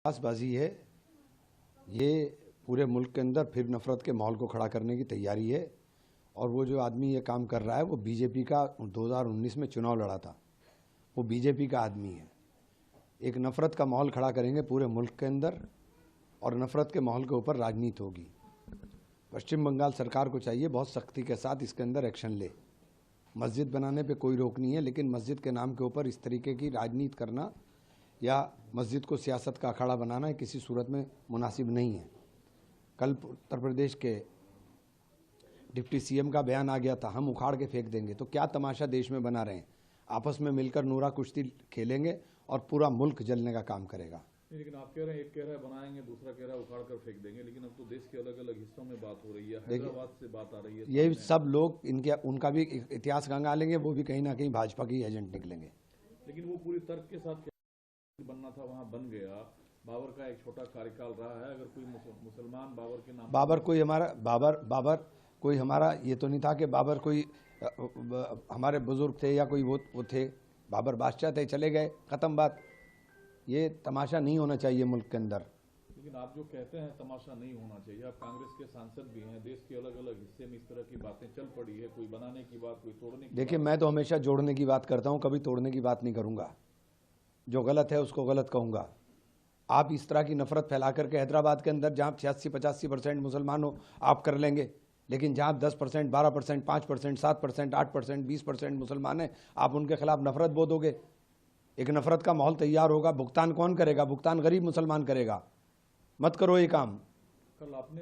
बयानबाजी है। ये पूरे मुल्क के अंदर फिर नफरत के माहौल को खड़ा करने की तैयारी है। और वो जो आदमी ये काम कर रहा है वो बीजेपी का 2019 में चुनाव लड़ा था, वो बीजेपी का आदमी है। एक नफरत का माहौल खड़ा करेंगे पूरे मुल्क के अंदर और नफरत के माहौल के ऊपर राजनीति होगी। पश्चिम बंगाल सरकार को चाहिए बहुत सख्ती के साथ इसके अंदर एक्शन ले। मस्जिद बनाने पे कोई रोक नहीं है, लेकिन मस्जिद के नाम के ऊपर इस तरीके की राजनीति करना या मस्जिद को सियासत का अखाड़ा बनाना किसी सूरत में मुनासिब नहीं है। कल उत्तर प्रदेश के डिप्टी सीएम का बयान आ गया था, हम उखाड़ के फेंक देंगे। तो क्या तमाशा देश में बना रहे हैं? आपस में मिलकर नूरा कुश्ती खेलेंगे और पूरा मुल्क जलने का काम करेगा। लेकिन आप कह रहे हैं एक कह रहा है बनाएंगे, दूसरा कह रहा है उखाड़ कर फेंक देंगे, लेकिन अब तो देश के अलग अलग हिस्सों में बात हो रही है, हैदराबाद से बात आ रही है। ये सब लोग उनका भी इतिहास गंगा लेंगे, वो भी कहीं ना कहीं भाजपा के एजेंट निकलेंगे। लेकिन वो पूरी तर्क के साथ बनना था, वहां बन गया। बाबर का एक छोटा कार्यकाल रहा है, अगर कोई मुसलमान बाबर के नाम बाबर कोई हमारा ये तो नहीं था कि बाबर कोई हमारे बुजुर्ग थे या कोई वो थे। बाबर बादशाह थे, चले गए, खत्म बात। ये तमाशा नहीं होना चाहिए मुल्क के अंदर। लेकिन आप जो कहते हैं तमाशा नहीं होना चाहिए, आप कांग्रेस के सांसद भी हैं, देश के अलग अलग हिस्से में इस तरह की बातें चल पड़ी है, कोई बनाने की बात, कोई तोड़ने की। देखिए, मैं तो हमेशा जोड़ने की बात करता हूँ, कभी तोड़ने की बात नहीं करूँगा। जो गलत है उसको गलत कहूँगा। आप इस तरह की नफरत फैला करके हैदराबाद के अंदर जहाँ 86-85% मुसलमान हो आप कर लेंगे, लेकिन जहाँ 10%, 12%, 5%, 7%, 8%, 20% मुसलमान हैं, आप उनके खिलाफ नफरत बोलोगे। एक नफरत का माहौल तैयार होगा। भुगतान कौन करेगा? भुगतान गरीब मुसलमान करेगा। मत करो ये काम। कल आपने